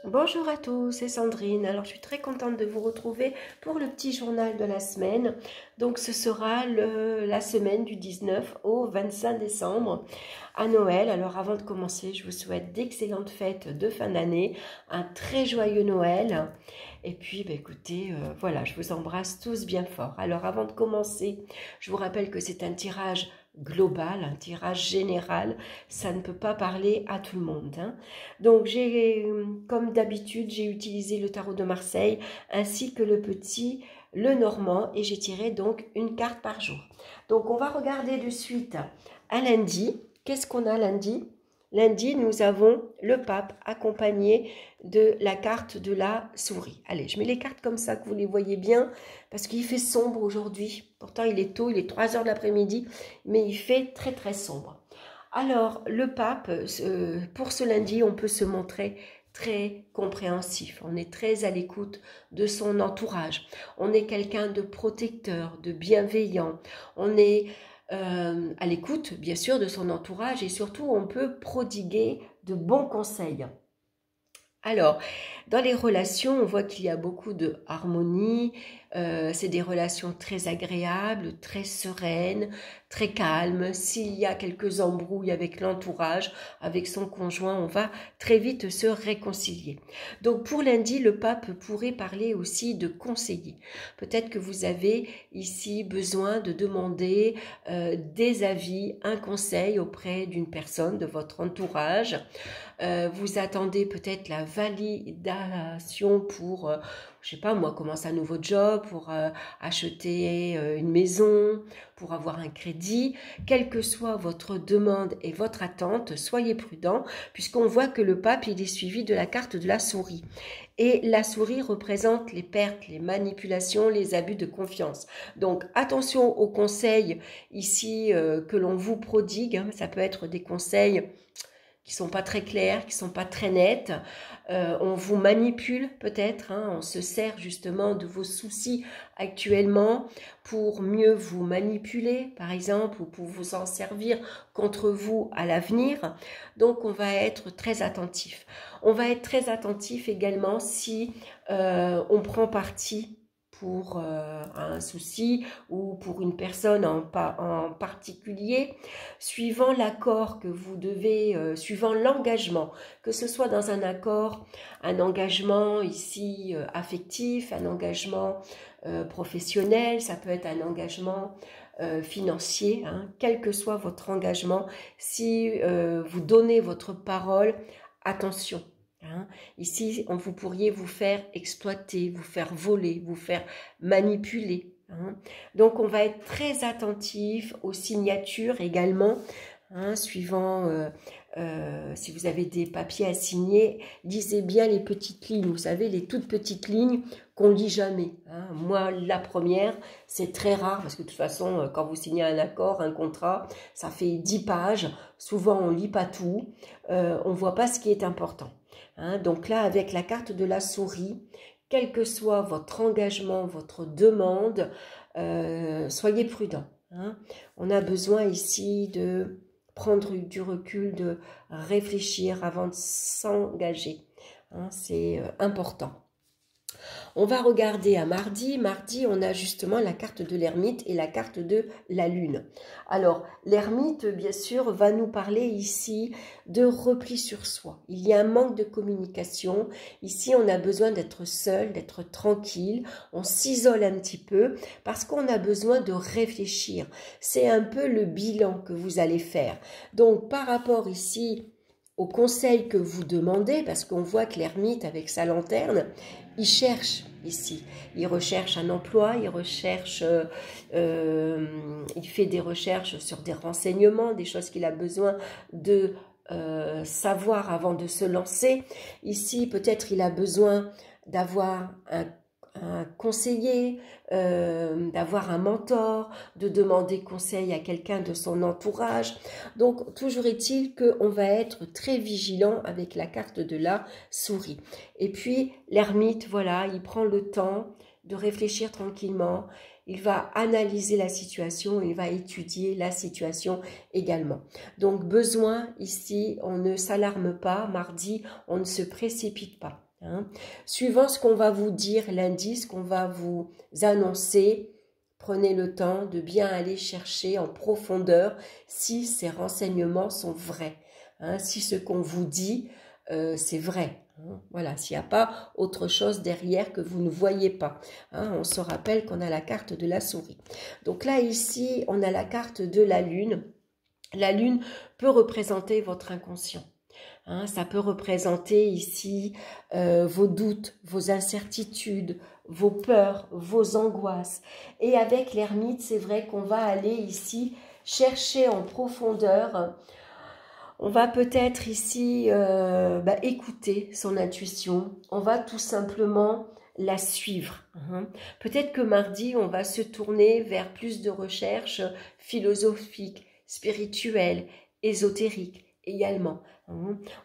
Bonjour à tous, c'est Sandrine. Alors, je suis très contente de vous retrouver pour le petit journal de la semaine. Donc, ce sera la semaine du 19 au 25 décembre à Noël. Alors, avant de commencer, je vous souhaite d'excellentes fêtes de fin d'année, un très joyeux Noël. Et puis, écoutez, voilà, je vous embrasse tous bien fort. Alors, avant de commencer, je vous rappelle que c'est un tirage global, un tirage général. Ça ne peut pas parler à tout le monde, hein. Donc, comme d'habitude, j'ai utilisé le tarot de Marseille ainsi que le petit, le normand, et j'ai tiré donc une carte par jour. Donc, on va regarder de suite à lundi. Qu'est-ce qu'on a lundi? Lundi, nous avons le pape accompagné de la carte de la souris. Allez, je mets les cartes comme ça que vous les voyez bien parce qu'il fait sombre aujourd'hui. Pourtant, il est tôt, il est 3 heures de l'après-midi, mais il fait très très sombre. Alors, le pape, pour ce lundi, on peut se montrer très compréhensif. On est très à l'écoute de son entourage. On est quelqu'un de protecteur, de bienveillant. On est à l'écoute, bien sûr, de son entourage et surtout, on peut prodiguer de bons conseils. Alors, dans les relations, on voit qu'il y a beaucoup de harmonie, c'est des relations très agréables, très sereines, très calmes. S'il y a quelques embrouilles avec l'entourage, avec son conjoint, on va très vite se réconcilier. Donc pour lundi, le pape pourrait parler aussi de conseiller. Peut-être que vous avez ici besoin de demander des avis, un conseil auprès d'une personne de votre entourage. Vous attendez peut-être la validation pour, je sais pas moi, commencer un nouveau job, pour acheter une maison, pour avoir un crédit. Quelle que soit votre demande et votre attente, soyez prudent, puisqu'on voit que le pape, il est suivi de la carte de la souris. Et la souris représente les pertes, les manipulations, les abus de confiance. Donc attention aux conseils ici que l'on vous prodigue, hein. Ça peut être des conseils qui sont pas très clairs, qui sont pas très nets. On vous manipule peut-être, hein, on se sert justement de vos soucis actuellement pour mieux vous manipuler, par exemple, ou pour vous en servir contre vous à l'avenir. Donc, on va être très attentif. On va être très attentif également si on prend parti pour un souci ou pour une personne en particulier, suivant l'accord que vous devez, suivant l'engagement, que ce soit dans un accord, un engagement ici affectif, un engagement professionnel, ça peut être un engagement financier, hein, quel que soit votre engagement, si vous donnez votre parole, attention. Hein. Ici, vous pourriez vous faire exploiter, vous faire voler, vous faire manipuler. Hein. Donc, on va être très attentif aux signatures également, hein, suivant si vous avez des papiers à signer, lisez bien les petites lignes. Vous savez, les toutes petites lignes qu'on lit jamais. Hein. Moi, la première, c'est très rare parce que de toute façon, quand vous signez un accord, un contrat, ça fait 10 pages. Souvent, on lit pas tout. On voit pas ce qui est important. Hein. Donc là, avec la carte de la souris, quel que soit votre engagement, votre demande, soyez prudent. Hein. On a besoin ici de prendre du recul, de réfléchir avant de s'engager. Hein, c'est important. On va regarder à mardi. Mardi, on a justement la carte de l'ermite et la carte de la lune. Alors, l'ermite, bien sûr, va nous parler ici de repli sur soi. Il y a un manque de communication. Ici, on a besoin d'être seul, d'être tranquille. On s'isole un petit peu parce qu'on a besoin de réfléchir. C'est un peu le bilan que vous allez faire. Donc, par rapport ici au conseil que vous demandez, parce qu'on voit que l'ermite, avec sa lanterne, il cherche ici. Il recherche un emploi, il recherche, il fait des recherches sur des renseignements, des choses qu'il a besoin de savoir avant de se lancer. Ici, peut-être il a besoin d'avoir un conseiller, d'avoir un mentor, de demander conseil à quelqu'un de son entourage. Donc, toujours est-il qu'on va être très vigilant avec la carte de la souris. Et puis, l'ermite, voilà, il prend le temps de réfléchir tranquillement. Il va analyser la situation, il va étudier la situation également. Donc, besoin ici, on ne s'alarme pas. Mardi, on ne se précipite pas. Hein. Suivant ce qu'on va vous dire, l'indice qu'on va vous annoncer, prenez le temps de bien aller chercher en profondeur si ces renseignements sont vrais. Hein, si ce qu'on vous dit, c'est vrai. Hein, voilà, s'il n'y a pas autre chose derrière que vous ne voyez pas. Hein, on se rappelle qu'on a la carte de la souris. Donc là, ici, on a la carte de la lune. La lune peut représenter votre inconscient. Hein, ça peut représenter ici vos doutes, vos incertitudes, vos peurs, vos angoisses. Et avec l'ermite, c'est vrai qu'on va aller ici chercher en profondeur. On va peut-être ici écouter son intuition. On va tout simplement la suivre. Hein. Peut-être que mardi, on va se tourner vers plus de recherches philosophiques, spirituelles, ésotériques également.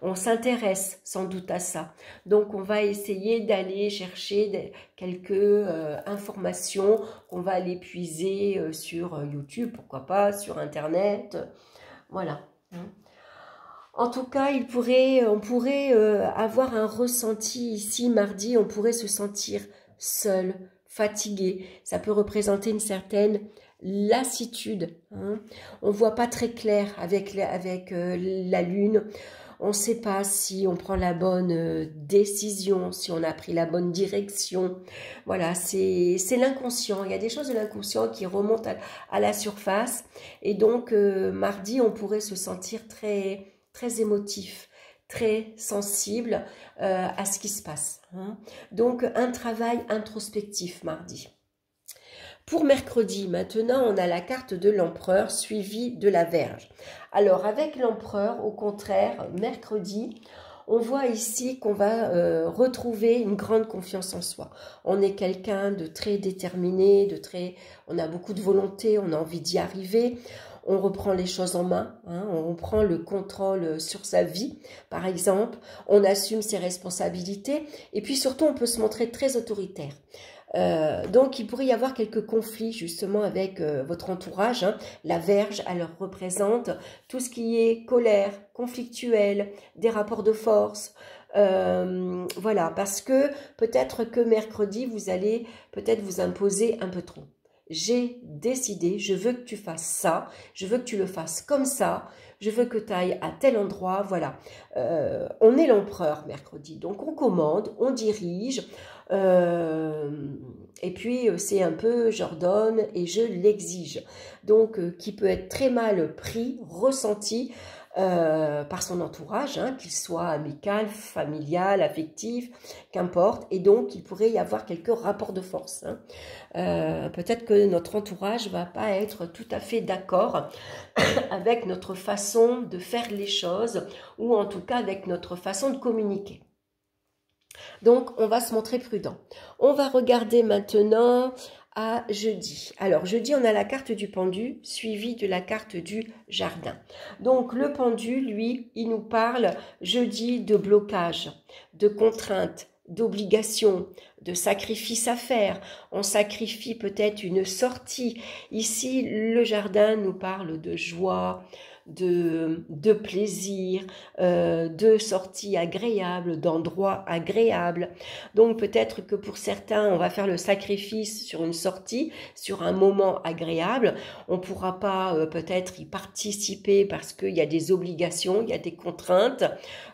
On s'intéresse sans doute à ça. Donc, on va essayer d'aller chercher quelques informations qu'on va aller puiser sur YouTube, pourquoi pas, sur Internet. Voilà. En tout cas, on pourrait avoir un ressenti ici, mardi, on pourrait se sentir seul, fatigué. Ça peut représenter une certaine lassitude. Hein. On ne voit pas très clair avec la lune. On ne sait pas si on prend la bonne décision, si on a pris la bonne direction. Voilà, c'est l'inconscient. Il y a des choses de l'inconscient qui remontent à la surface. Et donc, mardi, on pourrait se sentir très, très émotif, très sensible à ce qui se passe. Hein. Donc, un travail introspectif mardi. Pour mercredi, maintenant, on a la carte de l'empereur suivie de la Vierge. Alors, avec l'empereur, au contraire, mercredi, on voit ici qu'on va retrouver une grande confiance en soi. On est quelqu'un de très déterminé, on a beaucoup de volonté, on a envie d'y arriver. On reprend les choses en main, hein, on prend le contrôle sur sa vie, par exemple. On assume ses responsabilités et puis surtout, on peut se montrer très autoritaire. Donc, il pourrait y avoir quelques conflits justement avec votre entourage. Hein. La Vierge, elle représente tout ce qui est colère, conflictuel, des rapports de force. Voilà, parce que peut-être que mercredi, vous allez peut-être vous imposer un peu trop. J'ai décidé, je veux que tu fasses ça, je veux que tu le fasses comme ça, je veux que tu ailles à tel endroit, voilà. On est l'empereur mercredi, donc on commande, on dirige, et puis c'est un peu j'ordonne et je l'exige. Donc qui peut être très mal pris, ressenti par son entourage, hein, qu'il soit amical, familial, affectif, qu'importe. Et donc, il pourrait y avoir quelques rapports de force. Hein. Peut-être que notre entourage ne va pas être tout à fait d'accord avec notre façon de faire les choses ou en tout cas avec notre façon de communiquer. Donc, on va se montrer prudent. On va regarder maintenant à jeudi. Alors, jeudi, on a la carte du pendu suivie de la carte du jardin. Donc, le pendu, lui, il nous parle jeudi de blocage, de contraintes, d'obligations, de sacrifices à faire. On sacrifie peut-être une sortie. Ici, le jardin nous parle de joie, de plaisir, de sorties agréables, d'endroits agréables. Donc peut-être que pour certains, on va faire le sacrifice sur une sortie, sur un moment agréable. On ne pourra pas peut-être y participer parce qu'il y a des obligations, il y a des contraintes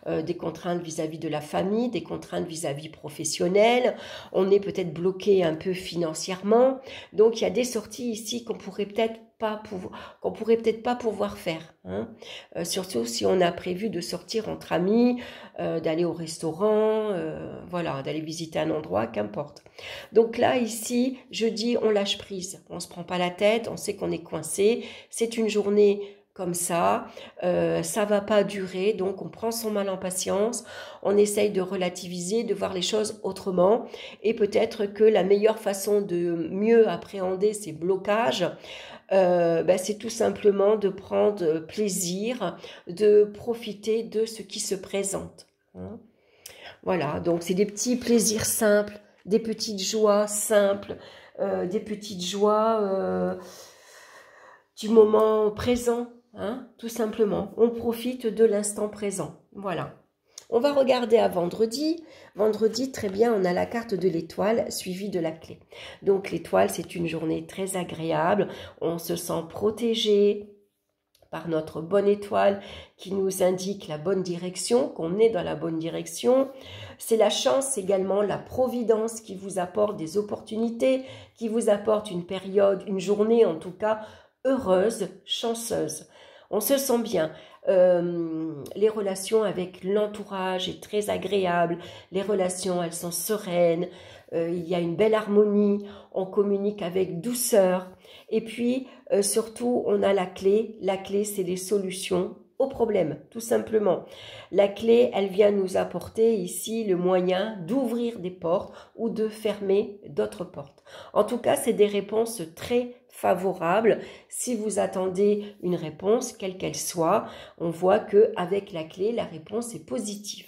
vis-à-vis de la famille, des contraintes vis-à-vis professionnelles. On est peut-être bloqué un peu financièrement. Donc il y a des sorties ici qu'on pourrait peut-être pas pouvoir faire. Hein. Surtout si on a prévu de sortir entre amis, d'aller au restaurant, voilà, d'aller visiter un endroit, qu'importe. Donc là, ici, jeudi, on lâche prise. On ne se prend pas la tête, on sait qu'on est coincé. C'est une journée comme ça va pas durer, donc on prend son mal en patience, on essaye de relativiser, de voir les choses autrement, et peut-être que la meilleure façon de mieux appréhender ces blocages, c'est tout simplement de prendre plaisir, de profiter de ce qui se présente. Hein. Voilà, donc c'est des petits plaisirs simples, des petites joies simples, des petites joies du moment présent. Hein, tout simplement, on profite de l'instant présent, voilà. On va regarder à vendredi. Vendredi, très bien, on a la carte de l'étoile suivie de la clé. Donc l'étoile, c'est une journée très agréable. On se sent protégé par notre bonne étoile qui nous indique la bonne direction, qu'on est dans la bonne direction. C'est la chance également, la providence qui vous apporte des opportunités, qui vous apporte une période, une journée en tout cas, heureuse, chanceuse. On se sent bien. Les relations avec l'entourage est très agréable. Les relations, elles sont sereines. Il y a une belle harmonie. On communique avec douceur. Et puis, surtout, on a la clé. La clé, c'est les solutions aux problèmes, tout simplement. La clé, elle vient nous apporter ici le moyen d'ouvrir des portes ou de fermer d'autres portes. En tout cas, c'est des réponses très favorables. Si vous attendez une réponse, quelle qu'elle soit, on voit qu'avec la clé, la réponse est positive.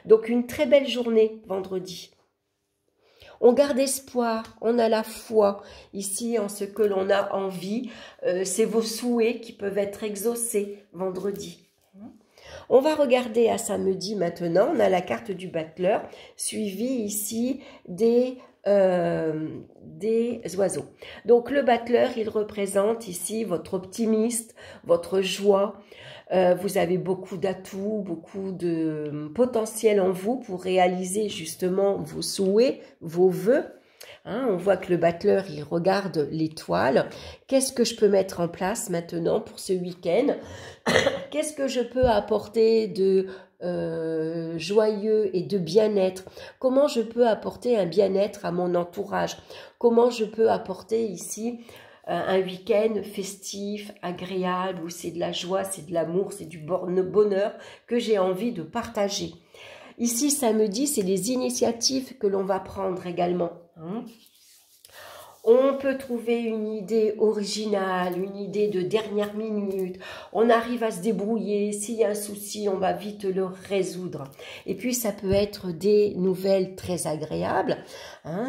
Donc, une très belle journée vendredi. On garde espoir, on a la foi ici en ce que l'on a envie. C'est vos souhaits qui peuvent être exaucés vendredi. On va regarder à samedi maintenant. On a la carte du battleur suivie ici des oiseaux. Donc le battleur, il représente ici votre optimisme, votre joie. Vous avez beaucoup d'atouts, beaucoup de potentiel en vous pour réaliser justement vos souhaits, vos vœux. On voit que le battleur, il regarde l'étoile. Qu'est-ce que je peux mettre en place maintenant pour ce week-end? Qu'est-ce que je peux apporter de joyeux et de bien-être? Comment je peux apporter un bien-être à mon entourage? Comment je peux apporter ici un week-end festif, agréable, où c'est de la joie, c'est de l'amour, c'est du bonheur que j'ai envie de partager. Ici, samedi, c'est les initiatives que l'on va prendre également. On peut trouver une idée originale, une idée de dernière minute. On arrive à se débrouiller. S'il y a un souci, on va vite le résoudre. Et puis, ça peut être des nouvelles très agréables.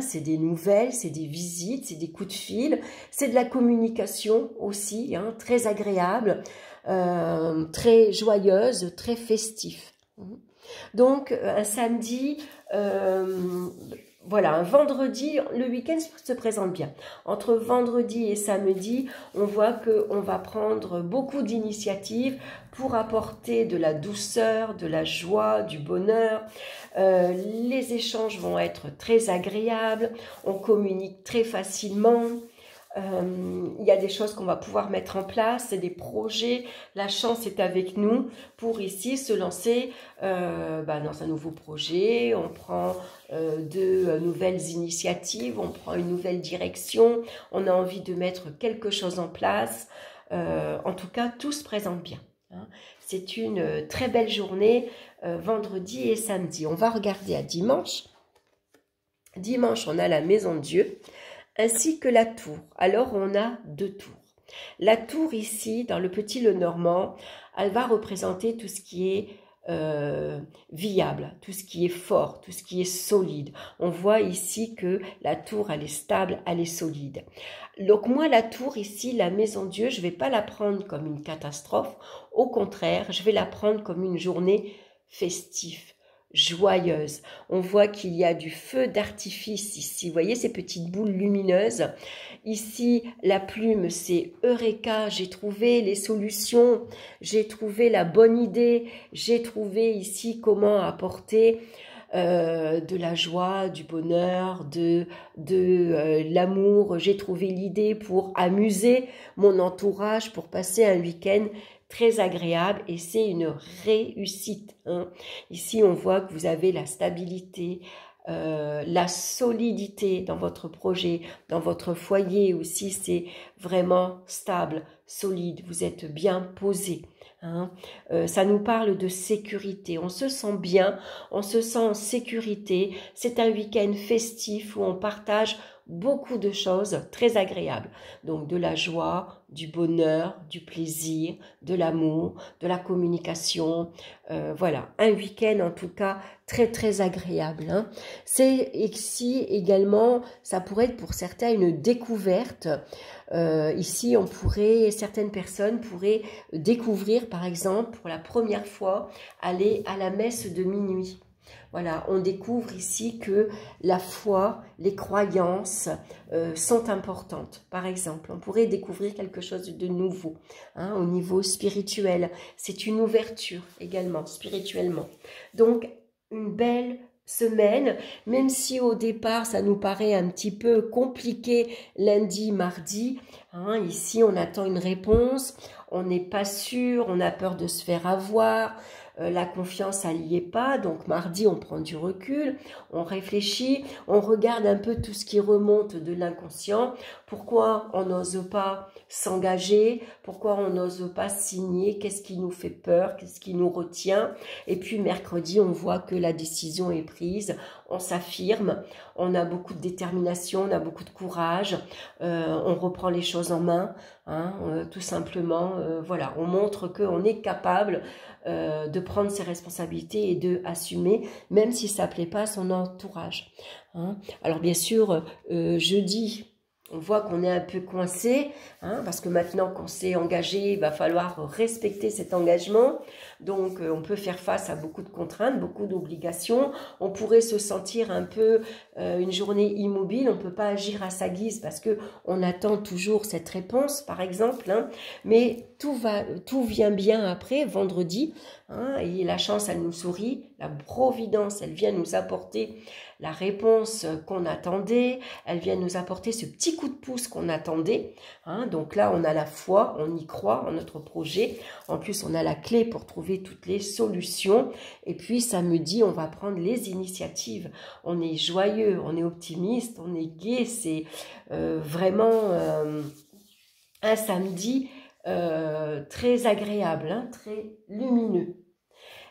C'est des nouvelles, c'est des visites, c'est des coups de fil. C'est de la communication aussi, très agréable, très joyeuse, très festif. Donc, un samedi... Voilà, un vendredi, le week-end se présente bien. Entre vendredi et samedi, on voit qu'on va prendre beaucoup d'initiatives pour apporter de la douceur, de la joie, du bonheur. Les échanges vont être très agréables, on communique très facilement. Il y a des choses qu'on va pouvoir mettre en place, c'est des projets. La chance est avec nous pour ici se lancer dans un nouveau projet. On prend de nouvelles initiatives, on prend une nouvelle direction. On a envie de mettre quelque chose en place. En tout cas, tout se présente bien. C'est une très belle journée, vendredi et samedi. On va regarder à dimanche. Dimanche, on a la maison de Dieu, ainsi que la tour. Alors, on a deux tours. La tour ici, dans le Petit Lenormand, elle va représenter tout ce qui est viable, tout ce qui est fort, tout ce qui est solide. On voit ici que la tour, elle est stable, elle est solide. Donc moi, la tour ici, la maison de Dieu, je ne vais pas la prendre comme une catastrophe. Au contraire, je vais la prendre comme une journée festive, joyeuse. On voit qu'il y a du feu d'artifice ici. Vous voyez ces petites boules lumineuses. Ici, la plume, c'est Eureka. J'ai trouvé les solutions. J'ai trouvé la bonne idée. J'ai trouvé ici comment apporter de la joie, du bonheur, de l'amour. J'ai trouvé l'idée pour amuser mon entourage, pour passer un week-end très agréable, et c'est une réussite. Ici, on voit que vous avez la stabilité, la solidité dans votre projet, dans votre foyer aussi, c'est vraiment stable, solide, vous êtes bien posé. Ça nous parle de sécurité, on se sent bien, on se sent en sécurité. C'est un week-end festif où on partage beaucoup de choses très agréables. Donc de la joie, du bonheur, du plaisir, de l'amour, de la communication. Voilà, un week-end en tout cas très très agréable. Hein. C'est ici également, ça pourrait être pour certains une découverte. Ici, certaines personnes pourraient découvrir, par exemple, pour la première fois, aller à la messe de minuit. Voilà, on découvre ici que la foi, les croyances sont importantes. Par exemple, on pourrait découvrir quelque chose de nouveau hein, au niveau spirituel. C'est une ouverture également, spirituellement. Donc, une belle semaine, même si au départ ça nous paraît un petit peu compliqué lundi, mardi, hein, ici on attend une réponse, on n'est pas sûr, on a peur de se faire avoir, la confiance elle n'y est pas, donc mardi on prend du recul, on réfléchit, on regarde un peu tout ce qui remonte de l'inconscient, pourquoi on n'ose pas s'engager, pourquoi on n'ose pas signer, qu'est-ce qui nous fait peur, qu'est-ce qui nous retient, et puis mercredi on voit que la décision est prise, on s'affirme, on a beaucoup de détermination, on a beaucoup de courage, on reprend les choses en main, hein, tout simplement, voilà, on montre qu'on est capable de prendre ses responsabilités et de assumer, même si ça ne plaît pas à son entourage. Hein. Alors bien sûr, jeudi, on voit qu'on est un peu coincé, hein, parce que maintenant qu'on s'est engagé, il va falloir respecter cet engagement. Donc, on peut faire face à beaucoup de contraintes, beaucoup d'obligations. On pourrait se sentir un peu une journée immobile. On ne peut pas agir à sa guise parce qu'on attend toujours cette réponse, par exemple. Hein. Mais tout vient bien après, vendredi. Hein, et la chance, elle nous sourit. La providence, elle vient nous apporter la réponse qu'on attendait, elle vient nous apporter ce petit coup de pouce qu'on attendait. Hein. Donc là, on a la foi, on y croit en notre projet. En plus, on a la clé pour trouver toutes les solutions. Et puis, samedi, on va prendre les initiatives. On est joyeux, on est optimiste, on est gai. C'est vraiment un samedi très agréable, hein, très lumineux.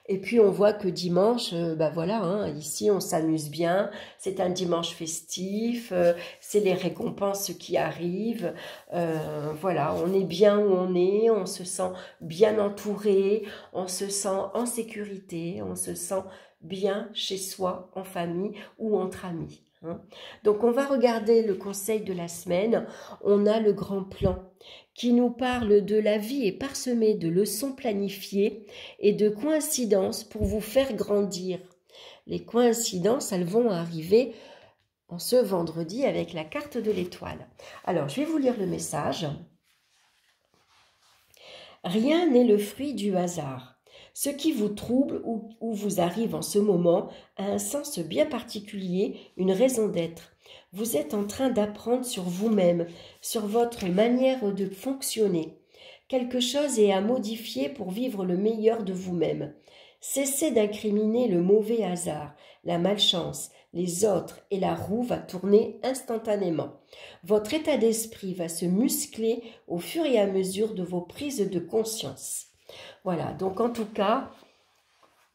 Et puis on voit que dimanche, bah voilà, hein, ici on s'amuse bien, c'est un dimanche festif, c'est les récompenses qui arrivent, voilà, on est bien où on se sent bien entouré, on se sent en sécurité, on se sent bien chez soi, en famille ou entre amis. Hein. Donc on va regarder le conseil de la semaine, on a le grand plan qui nous parle de la vie est parsemée de leçons planifiées et de coïncidences pour vous faire grandir. Les coïncidences, elles vont arriver en ce vendredi avec la carte de l'étoile. Alors, je vais vous lire le message. Rien n'est le fruit du hasard. Ce qui vous trouble ou vous arrive en ce moment a un sens bien particulier, une raison d'être. Vous êtes en train d'apprendre sur vous-même, sur votre manière de fonctionner. Quelque chose est à modifier pour vivre le meilleur de vous-même. Cessez d'incriminer le mauvais hasard, la malchance, les autres et la roue va tourner instantanément. Votre état d'esprit va se muscler au fur et à mesure de vos prises de conscience. Voilà, donc en tout cas,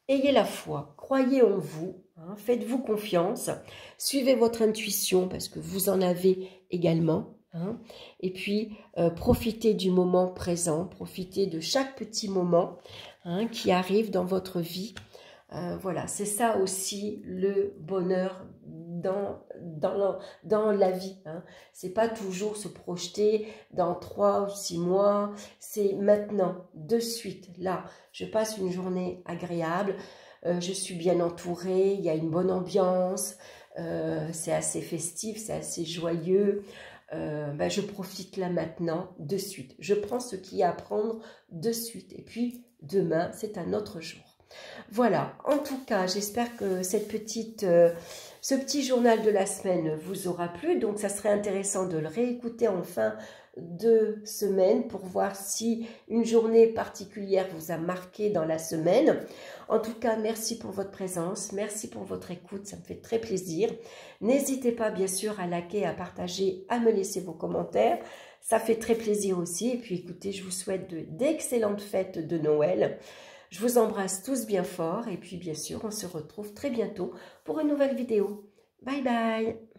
ayez la foi, croyez en vous, hein, faites-vous confiance, suivez votre intuition parce que vous en avez également. Hein, et puis, profitez du moment présent, profitez de chaque petit moment hein, qui arrive dans votre vie. Voilà, c'est ça aussi le bonheur dans la vie. Hein. C'est pas toujours se projeter dans 3 ou 6 mois, c'est maintenant, de suite. Là, je passe une journée agréable, je suis bien entourée, il y a une bonne ambiance, c'est assez festif, c'est assez joyeux. Je profite là maintenant, de suite. Je prends ce qu'il y a à prendre de suite. Et puis, demain, c'est un autre jour. Voilà, en tout cas, j'espère que ce petit journal de la semaine vous aura plu. Donc, ça serait intéressant de le réécouter en fin de semaine pour voir si une journée particulière vous a marqué dans la semaine. En tout cas, merci pour votre présence, merci pour votre écoute, ça me fait très plaisir. N'hésitez pas, bien sûr, à liker, à partager, à me laisser vos commentaires. Ça fait très plaisir aussi. Et puis, écoutez, je vous souhaite d'excellentes fêtes de Noël. Je vous embrasse tous bien fort et puis bien sûr, on se retrouve très bientôt pour une nouvelle vidéo. Bye bye!